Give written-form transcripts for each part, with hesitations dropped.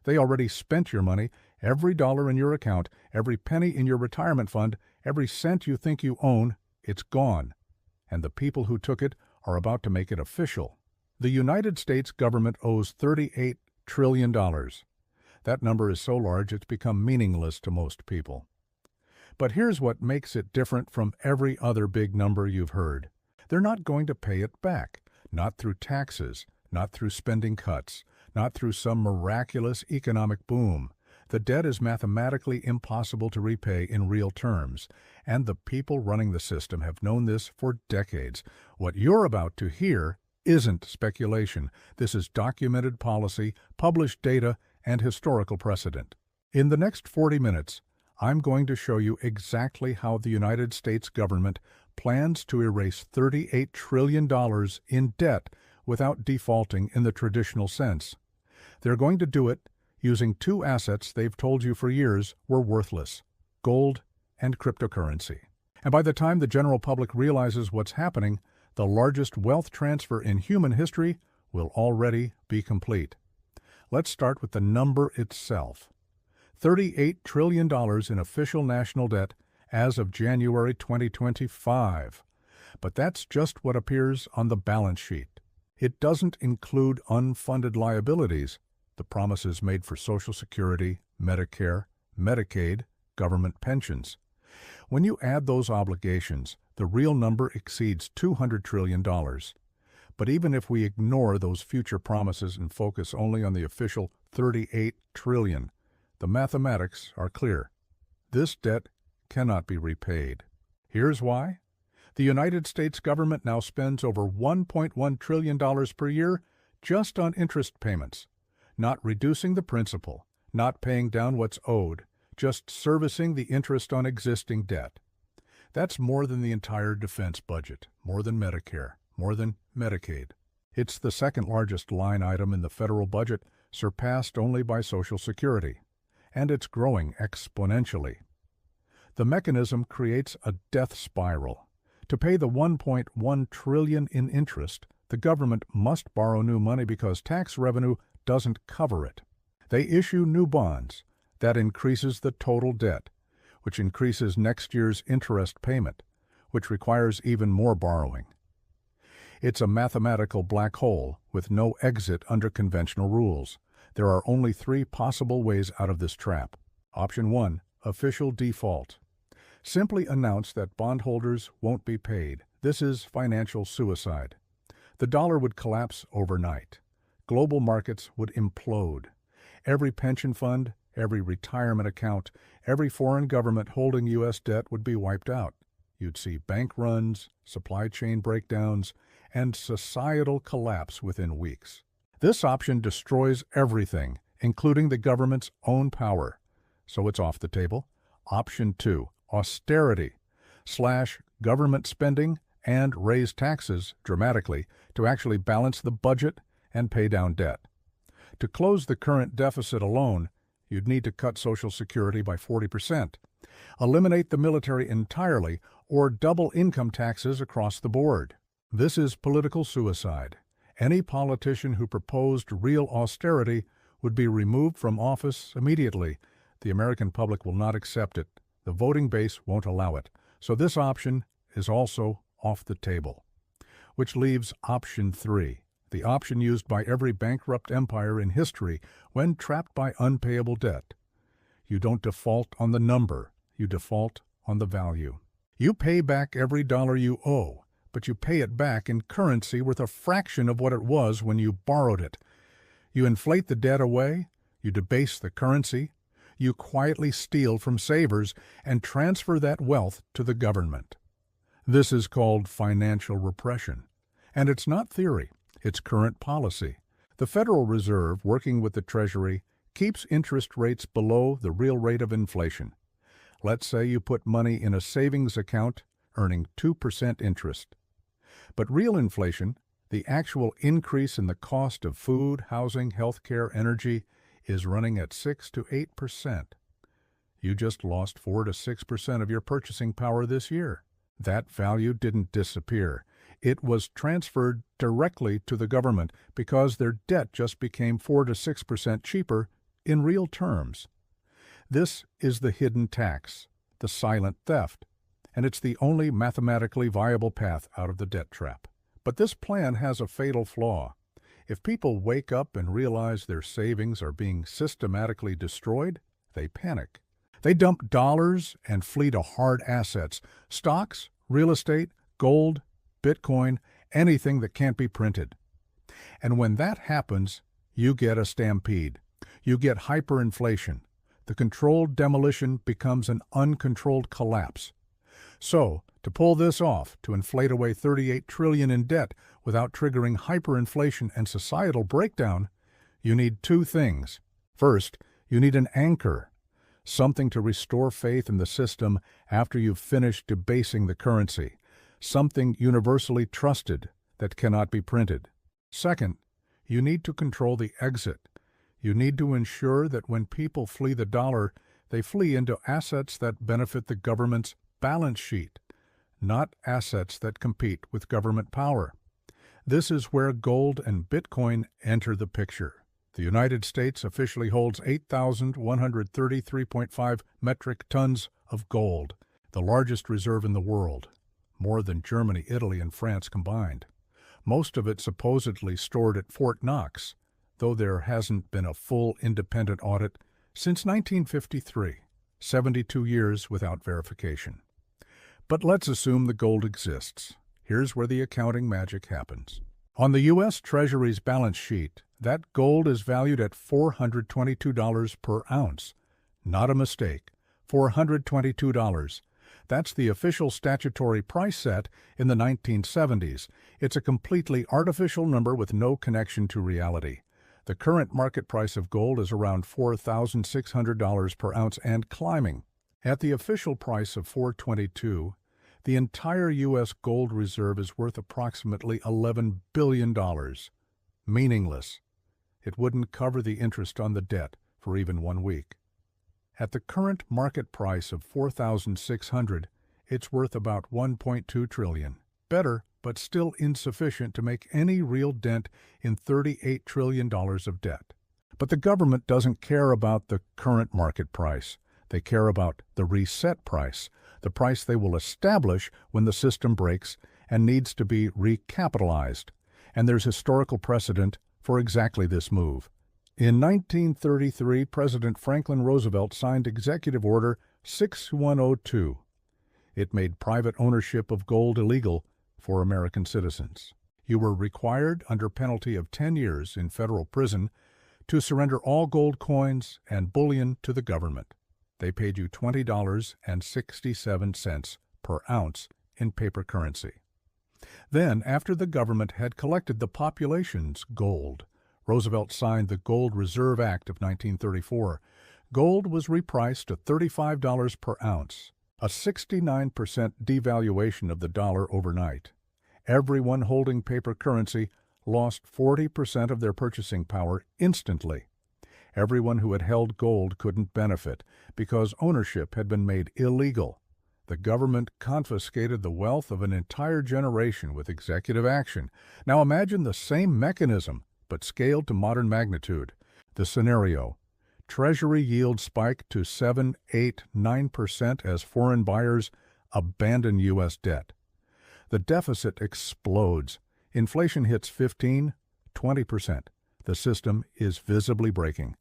They already spent your money, every dollar in your account, every penny in your retirement fund, every cent you think you own, it's gone. And the people who took it are about to make it official. The United States government owes $38 trillion. That number is so large it's become meaningless to most people. But here's what makes it different from every other big number you've heard. They're not going to pay it back, not through taxes, not through spending cuts, not through some miraculous economic boom. The debt is mathematically impossible to repay in real terms, and the people running the system have known this for decades. What you're about to hear isn't speculation. This is documented policy, published data, and historical precedent. In the next 40 minutes, I'm going to show you exactly how the United States government plans to erase $38 trillion in debt without defaulting in the traditional sense. They're going to do it using two assets they've told you for years were worthless: gold and cryptocurrency. And by the time the general public realizes what's happening, the largest wealth transfer in human history will already be complete. Let's start with the number itself. $38 trillion in official national debt as of January 2025. But that's just what appears on the balance sheet. It doesn't include unfunded liabilities, the promises made for Social Security, Medicare, Medicaid, government pensions. When you add those obligations, the real number exceeds $200 trillion. But even if we ignore those future promises and focus only on the official $38 trillion, the mathematics are clear. This debt cannot be repaid. Here's why. The United States government now spends over $1.1 trillion per year just on interest payments, not reducing the principal, not paying down what's owed, just servicing the interest on existing debt. That's more than the entire defense budget, more than Medicare, more than Medicaid. It's the second largest line item in the federal budget, surpassed only by Social Security, and it's growing exponentially. The mechanism creates a death spiral. To pay the $1.1 trillion in interest, the government must borrow new money because tax revenue doesn't cover it. They issue new bonds. That increases the total debt, which increases next year's interest payment, which requires even more borrowing. It's a mathematical black hole with no exit under conventional rules. There are only three possible ways out of this trap. Option 1, official default. Simply announce that bondholders won't be paid. This is financial suicide. The dollar would collapse overnight. Global markets would implode. Every pension fund, every retirement account, every foreign government holding U.S. debt would be wiped out. You'd see bank runs, supply chain breakdowns, and societal collapse within weeks. This option destroys everything, including the government's own power. So it's off the table. Option 2, austerity. Slash government spending and raise taxes dramatically to actually balance the budget and pay down debt. To close the current deficit alone, you'd need to cut Social Security by 40%, eliminate the military entirely, or double income taxes across the board. This is political suicide. Any politician who proposed real austerity would be removed from office immediately. The American public will not accept it. The voting base won't allow it. So this option is also off the table. Which leaves option 3, the option used by every bankrupt empire in history when trapped by unpayable debt. You don't default on the number, you default on the value. You pay back every dollar you owe, but you pay it back in currency worth a fraction of what it was when you borrowed it. You inflate the debt away, you debase the currency, you quietly steal from savers and transfer that wealth to the government. This is called financial repression. And it's not theory, it's current policy. The Federal Reserve, working with the Treasury, keeps interest rates below the real rate of inflation. Let's say you put money in a savings account earning 2% interest. But real inflation, the actual increase in the cost of food, housing, healthcare, energy, is running at 6 to 8%. You just lost 4 to 6% of your purchasing power this year. That value didn't disappear. It was transferred directly to the government because their debt just became 4 to 6% cheaper in real terms. This is the hidden tax, the silent theft, and it's the only mathematically viable path out of the debt trap. But this plan has a fatal flaw. If people wake up and realize their savings are being systematically destroyed, they panic. They dump dollars and flee to hard assets, stocks, real estate, gold, Bitcoin, anything that can't be printed. And when that happens, you get a stampede. You get hyperinflation. The controlled demolition becomes an uncontrolled collapse. So, to pull this off, to inflate away $38 trillion in debt without triggering hyperinflation and societal breakdown, you need two things. First, you need an anchor, something to restore faith in the system after you've finished debasing the currency, something universally trusted that cannot be printed. Second, you need to control the exit. You need to ensure that when people flee the dollar, they flee into assets that benefit the government's balance sheet, not assets that compete with government power. This is where gold and Bitcoin enter the picture. The United States officially holds 8,133.5 metric tons of gold, the largest reserve in the world, more than Germany, Italy, and France combined. Most of it supposedly stored at Fort Knox, though there hasn't been a full independent audit since 1953, 72 years without verification. But let's assume the gold exists. Here's where the accounting magic happens. On the U.S. Treasury's balance sheet, that gold is valued at $422 per ounce. Not a mistake. $422. That's the official statutory price set in the 1970s. It's a completely artificial number with no connection to reality. The current market price of gold is around $4,600 per ounce and climbing. At the official price of $422, the entire U.S. gold reserve is worth approximately $11 billion. Meaningless. It wouldn't cover the interest on the debt for even 1 week. At the current market price of $4,600, it's worth about $1.2 trillion. Better, but still insufficient to make any real dent in $38 trillion of debt. But the government doesn't care about the current market price. They care about the reset price, the price they will establish when the system breaks and needs to be recapitalized. And there's historical precedent for exactly this move. In 1933, President Franklin Roosevelt signed Executive Order 6102. It made private ownership of gold illegal for American citizens. You were required, under penalty of 10 years in federal prison, to surrender all gold coins and bullion to the government. They paid you $20.67 per ounce in paper currency. Then, after the government had collected the population's gold, Roosevelt signed the Gold Reserve Act of 1934. Gold was repriced to $35 per ounce, a 69% devaluation of the dollar overnight. Everyone holding paper currency lost 40% of their purchasing power instantly. Everyone who had held gold couldn't benefit because ownership had been made illegal. The government confiscated the wealth of an entire generation with executive action. Now imagine the same mechanism, but scaled to modern magnitude. The scenario: Treasury yields spike to 7, 8, 9% as foreign buyers abandon U.S. debt. The deficit explodes. Inflation hits 15, 20%. The system is visibly breaking.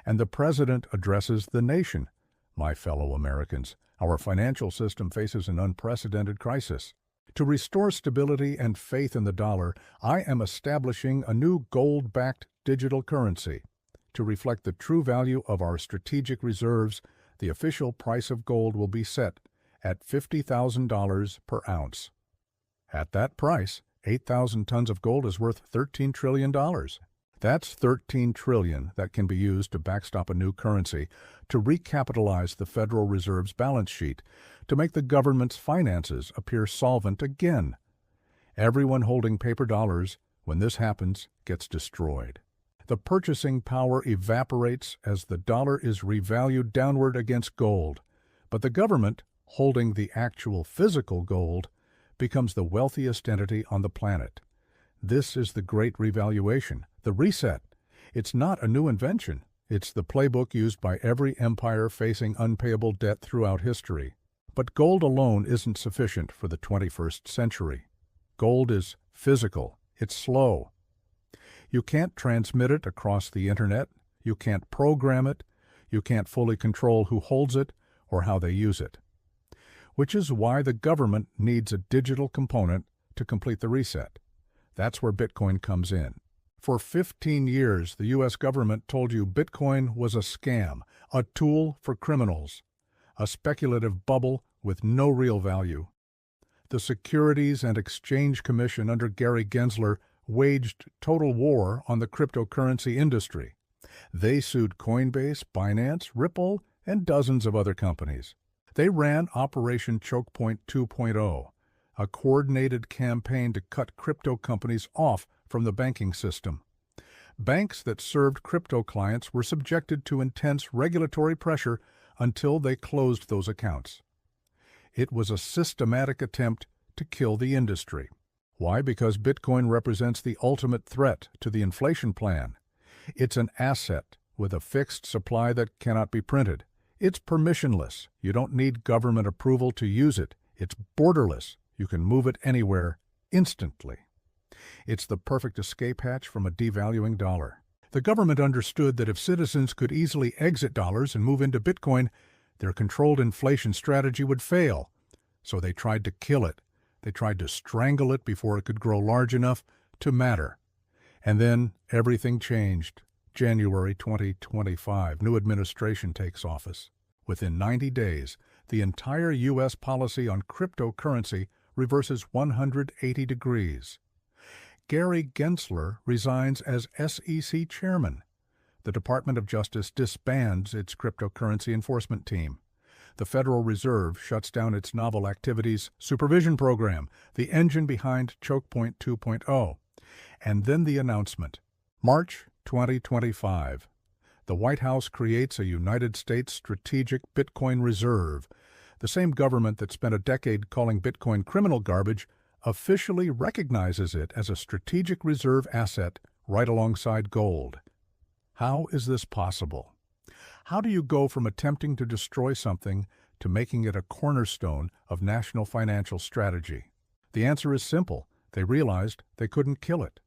And the president addresses the nation. My fellow Americans, our financial system faces an unprecedented crisis. To restore stability and faith in the dollar, I am establishing a new gold-backed digital currency. To reflect the true value of our strategic reserves, the official price of gold will be set at $50,000 per ounce. At that price, 8,000 tons of gold is worth $13 trillion. That's $13 trillion that can be used to backstop a new currency, to recapitalize the Federal Reserve's balance sheet, to make the government's finances appear solvent again. Everyone holding paper dollars, when this happens, gets destroyed. The purchasing power evaporates as the dollar is revalued downward against gold. But the government, holding the actual physical gold, becomes the wealthiest entity on the planet. This is the great revaluation, the reset. It's not a new invention. It's the playbook used by every empire facing unpayable debt throughout history. But gold alone isn't sufficient for the 21st century. Gold is physical. It's slow. You can't transmit it across the internet. You can't program it. You can't fully control who holds it or how they use it. Which is why the government needs a digital component to complete the reset. That's where Bitcoin comes in. For 15 years, the U.S. government told you Bitcoin was a scam, a tool for criminals, a speculative bubble with no real value. The Securities and Exchange Commission under Gary Gensler waged total war on the cryptocurrency industry. They sued Coinbase, Binance, Ripple, and dozens of other companies. They ran Operation Choke Point 2.0, a coordinated campaign to cut crypto companies off from the banking system. Banks that served crypto clients were subjected to intense regulatory pressure until they closed those accounts. It was a systematic attempt to kill the industry. Why? Because Bitcoin represents the ultimate threat to the inflation plan. It's an asset with a fixed supply that cannot be printed. It's permissionless. You don't need government approval to use it. It's borderless. You can move it anywhere, instantly. It's the perfect escape hatch from a devaluing dollar. The government understood that if citizens could easily exit dollars and move into Bitcoin, their controlled inflation strategy would fail. So they tried to kill it. They tried to strangle it before it could grow large enough to matter. And then everything changed. January 2025, new administration takes office. Within 90 days, the entire U.S. policy on cryptocurrency reverses 180 degrees. Gary Gensler resigns as SEC chairman. The Department of Justice disbands its cryptocurrency enforcement team. The Federal Reserve shuts down its Novel Activities Supervision Program, the engine behind Choke Point 2.0. And then the announcement. March 2025. The White House creates a United States Strategic Bitcoin Reserve. The same government that spent a decade calling Bitcoin criminal garbage officially recognizes it as a strategic reserve asset right alongside gold. How is this possible? How do you go from attempting to destroy something to making it a cornerstone of national financial strategy? The answer is simple. They realized they couldn't kill it.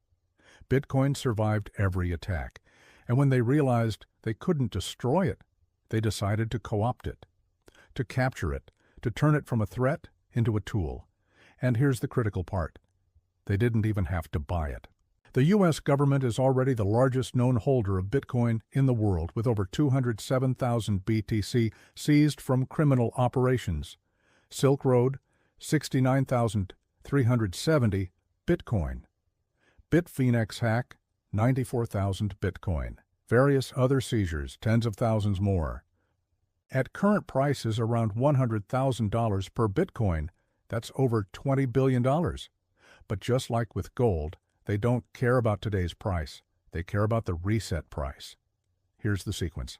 Bitcoin survived every attack, and when they realized they couldn't destroy it, they decided to co-opt it, to capture it, to turn it from a threat into a tool. And here's the critical part. They didn't even have to buy it. The U.S. government is already the largest known holder of Bitcoin in the world, with over 207,000 BTC seized from criminal operations. Silk Road, 69,370 Bitcoin. Bitfinex hack, 94,000 Bitcoin. Various other seizures, tens of thousands more. At current prices around $100,000 per Bitcoin, that's over $20 billion. But just like with gold, they don't care about today's price. They care about the reset price. Here's the sequence.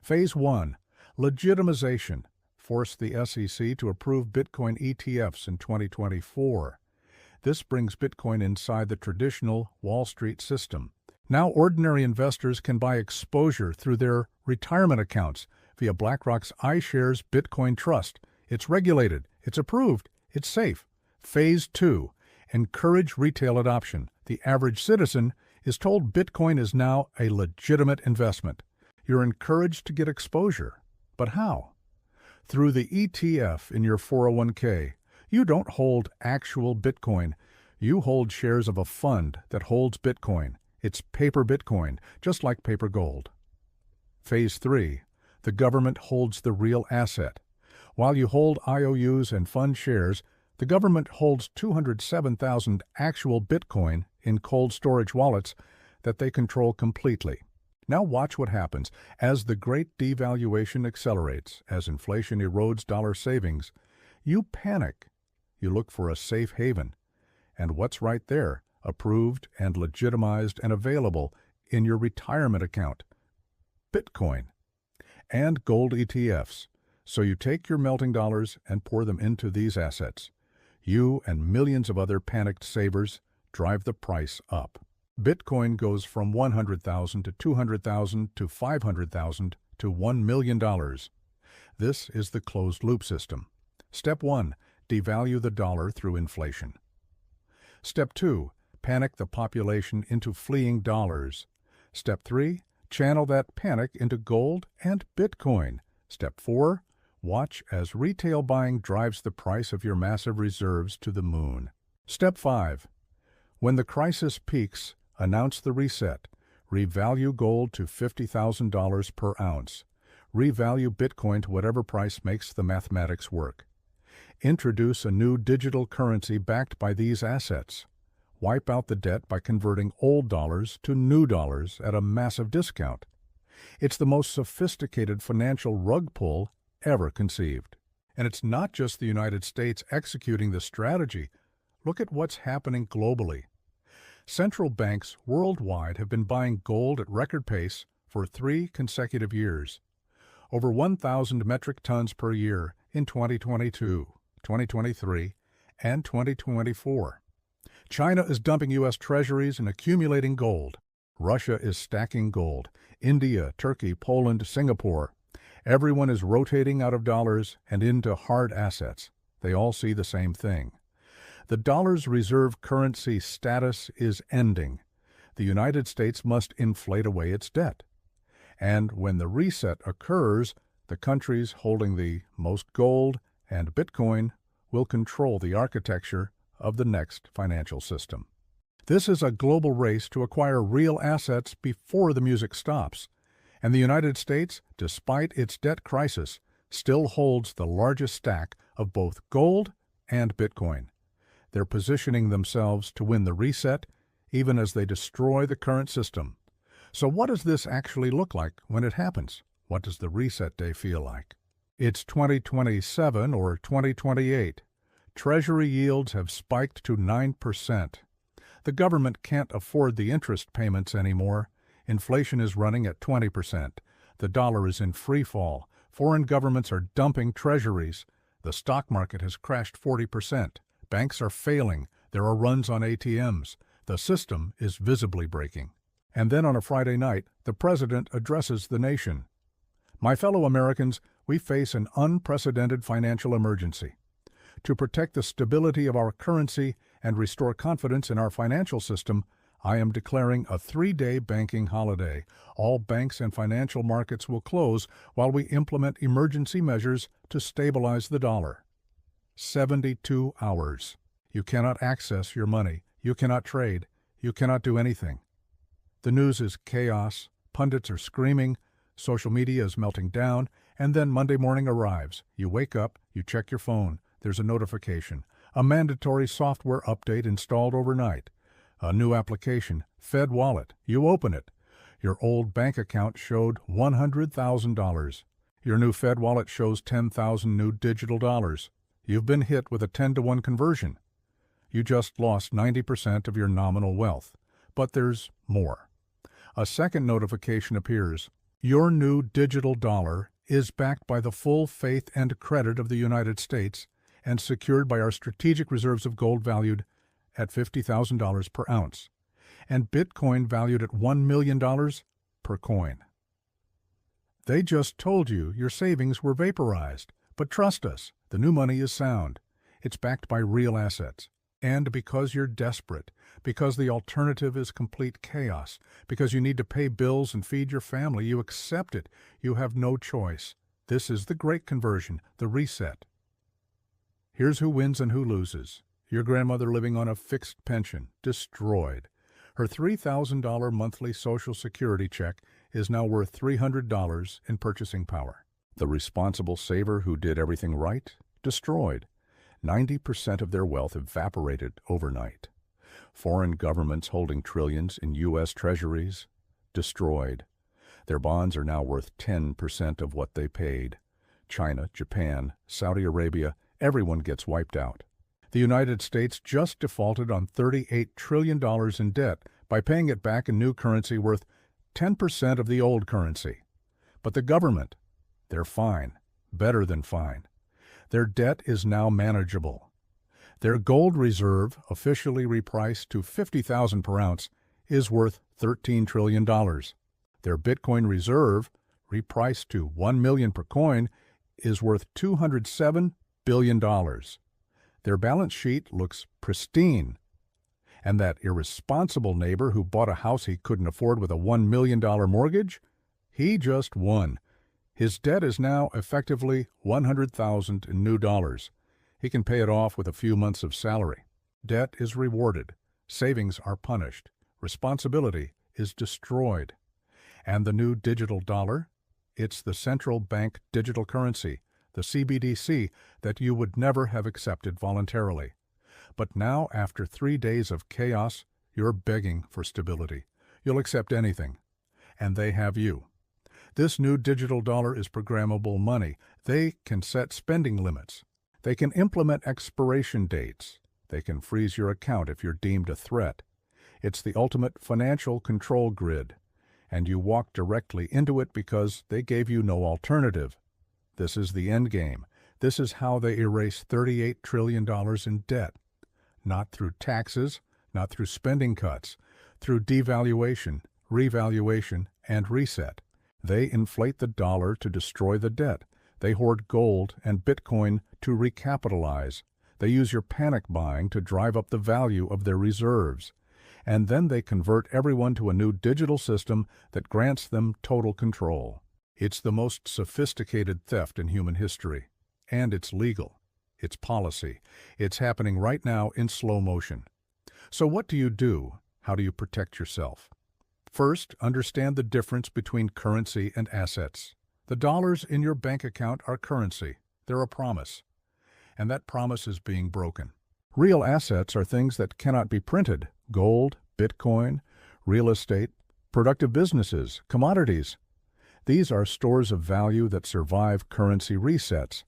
Phase 1. Legitimization. Force the SEC to approve Bitcoin ETFs in 2024. This brings Bitcoin inside the traditional Wall Street system. Now ordinary investors can buy exposure through their retirement accounts via BlackRock's iShares Bitcoin Trust. It's regulated, it's approved, it's safe. Phase 2. Encourage retail adoption. The average citizen is told Bitcoin is now a legitimate investment. You're encouraged to get exposure. But how? Through the ETF in your 401k. You don't hold actual Bitcoin. You hold shares of a fund that holds Bitcoin. It's paper Bitcoin, just like paper gold. Phase 3. The government holds the real asset. While you hold IOUs and fund shares, the government holds 207,000 actual Bitcoin in cold storage wallets that they control completely. Now watch what happens as the great devaluation accelerates, as inflation erodes dollar savings. You panic. You look for a safe haven. And what's right there, approved and legitimized and available in your retirement account? Bitcoin and gold ETFs. So you take your melting dollars and pour them into these assets. You and millions of other panicked savers drive the price up. Bitcoin goes from 100,000 to 200,000 to 500,000 to $1 million. This is the closed-loop system. Step 1. Devalue the dollar through inflation. Step 2. Panic the population into fleeing dollars. Step 3. Channel that panic into gold and Bitcoin. Step 4. Watch as retail buying drives the price of your massive reserves to the moon. Step 5. When the crisis peaks, announce the reset. Revalue gold to $50,000 per ounce. Revalue Bitcoin to whatever price makes the mathematics work. Introduce a new digital currency backed by these assets. Wipe out the debt by converting old dollars to new dollars at a massive discount. It's the most sophisticated financial rug pull ever conceived. And it's not just the United States executing the strategy. Look at what's happening globally. Central banks worldwide have been buying gold at record pace for 3 consecutive years. Over 1,000 metric tons per year in 2022, 2023, and 2024. China is dumping U.S. treasuries and accumulating gold. Russia is stacking gold. India, Turkey, Poland, Singapore. Everyone is rotating out of dollars and into hard assets. They all see the same thing. The dollar's reserve currency status is ending. The United States must inflate away its debt. And when the reset occurs, the countries holding the most gold and Bitcoin will control the architecture of the next financial system. This is a global race to acquire real assets before the music stops. And the United States, despite its debt crisis, still holds the largest stack of both gold and Bitcoin. They're positioning themselves to win the reset, even as they destroy the current system. So what does this actually look like when it happens? What does the reset day feel like? It's 2027 or 2028. Treasury yields have spiked to 9%. The government can't afford the interest payments anymore. Inflation is running at 20%. The dollar is in free fall. Foreign governments are dumping treasuries. The stock market has crashed 40%. Banks are failing. There are runs on ATMs. The system is visibly breaking. And then on a Friday night, the president addresses the nation. My fellow Americans, we face an unprecedented financial emergency. To protect the stability of our currency and restore confidence in our financial system, I am declaring a 3-day banking holiday. All banks and financial markets will close while we implement emergency measures to stabilize the dollar. 72 hours. You cannot access your money. You cannot trade. You cannot do anything. The news is chaos. Pundits are screaming. Social media is melting down. And then Monday morning arrives. You wake up. You check your phone. There's a notification. A mandatory software update installed overnight. A new application, Fed Wallet. You open it. Your old bank account showed $100,000. Your new Fed Wallet shows 10,000 new digital dollars. You've been hit with a 10-to-1 conversion. You just lost 90% of your nominal wealth. But there's more. A second notification appears. Your new digital dollar is backed by the full faith and credit of the United States and secured by our strategic reserves of gold valued at $50,000 per ounce, and Bitcoin valued at $1 million per coin. They just told you your savings were vaporized, but trust us, the new money is sound. It's backed by real assets. And because you're desperate, because the alternative is complete chaos, because you need to pay bills and feed your family, you accept it. You have no choice. This is the great conversion, the reset. Here's who wins and who loses. Your grandmother living on a fixed pension, destroyed. Her $3,000 monthly Social Security check is now worth $300 in purchasing power. The responsible saver who did everything right, destroyed. 90% of their wealth evaporated overnight. Foreign governments holding trillions in U.S. treasuries, destroyed. Their bonds are now worth 10% of what they paid. China, Japan, Saudi Arabia, everyone gets wiped out. The United States just defaulted on $38 trillion in debt by paying it back in new currency worth 10% of the old currency. But the government, they're fine, better than fine. Their debt is now manageable. Their gold reserve, officially repriced to $50,000 per ounce, is worth $13 trillion. Their Bitcoin reserve, repriced to 1 million per coin, is worth $207 billion. Their balance sheet looks pristine. And that irresponsible neighbor who bought a house he couldn't afford with a $1 million mortgage? He just won. His debt is now effectively $100,000 in new dollars. He can pay it off with a few months of salary. Debt is rewarded. Savings are punished. Responsibility is destroyed. And the new digital dollar? It's the central bank digital currency, the CBDC, that you would never have accepted voluntarily. But now, after 3 days of chaos, you're begging for stability. You'll accept anything. And they have you. This new digital dollar is programmable money. They can set spending limits. They can implement expiration dates. They can freeze your account if you're deemed a threat. It's the ultimate financial control grid. And you walk directly into it because they gave you no alternative. This is the end game. This is how they erase $38 trillion in debt. Not through taxes, not through spending cuts, through devaluation, revaluation, and reset. They inflate the dollar to destroy the debt. They hoard gold and Bitcoin to recapitalize. They use your panic buying to drive up the value of their reserves. And then they convert everyone to a new digital system that grants them total control. It's the most sophisticated theft in human history. And it's legal. It's policy. It's happening right now in slow motion. So what do you do? How do you protect yourself? First, understand the difference between currency and assets. The dollars in your bank account are currency. They're a promise. And that promise is being broken. Real assets are things that cannot be printed. Gold, Bitcoin, real estate, productive businesses, commodities. These are stores of value that survive currency resets.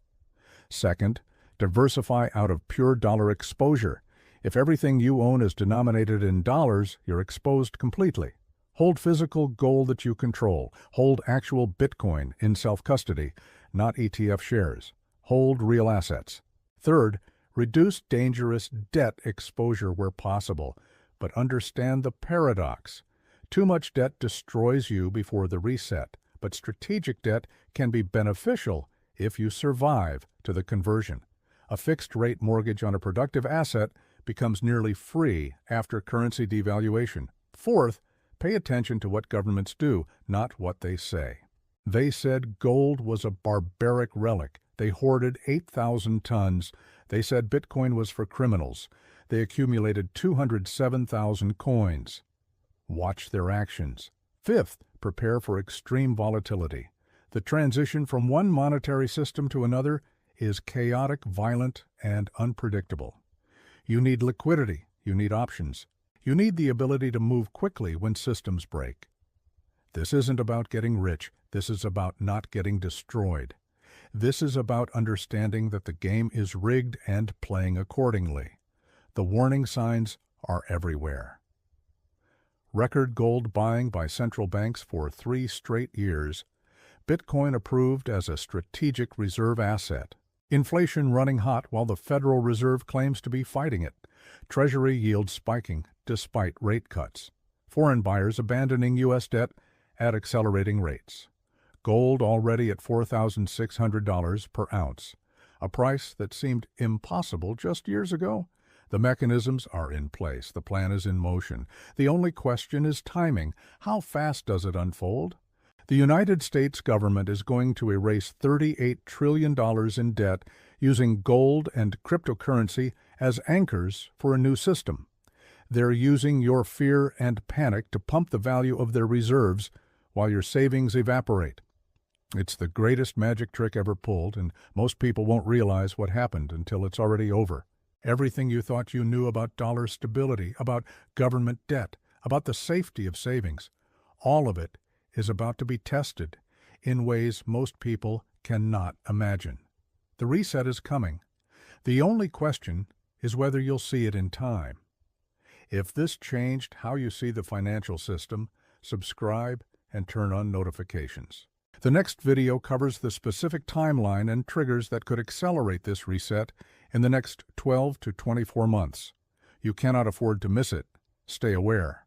Second, diversify out of pure dollar exposure. If everything you own is denominated in dollars, you're exposed completely. Hold physical gold that you control. Hold actual Bitcoin in self-custody, not ETF shares. Hold real assets. Third, reduce dangerous debt exposure where possible, but understand the paradox. Too much debt destroys you before the reset, but strategic debt can be beneficial if you survive to the conversion. A fixed-rate mortgage on a productive asset becomes nearly free after currency devaluation. Fourth, pay attention to what governments do, not what they say. They said gold was a barbaric relic. They hoarded 8,000 tons. They said Bitcoin was for criminals. They accumulated 207,000 coins. Watch their actions. Fifth, prepare for extreme volatility. The transition from one monetary system to another is chaotic, violent, and unpredictable. You need liquidity. You need options. You need the ability to move quickly when systems break. This isn't about getting rich. This is about not getting destroyed. This is about understanding that the game is rigged and playing accordingly. The warning signs are everywhere. Record gold buying by central banks for 3 straight years. Bitcoin approved as a strategic reserve asset. Inflation running hot while the Federal Reserve claims to be fighting it. Treasury yields spiking despite rate cuts. Foreign buyers abandoning U.S. debt at accelerating rates. Gold already at $4,600 per ounce, a price that seemed impossible just years ago. The mechanisms are in place. The plan is in motion. The only question is timing. How fast does it unfold? The United States government is going to erase $38 trillion in debt using gold and cryptocurrency as anchors for a new system. They're using your fear and panic to pump the value of their reserves while your savings evaporate. It's the greatest magic trick ever pulled, and most people won't realize what happened until it's already over. Everything you thought you knew about dollar stability, about government debt, about the safety of savings, all of it is about to be tested in ways most people cannot imagine. The reset is coming. The only question is whether you'll see it in time. If this changed how you see the financial system, subscribe and turn on notifications. The next video covers the specific timeline and triggers that could accelerate this reset in the next 12 to 24 months. You cannot afford to miss it. Stay aware.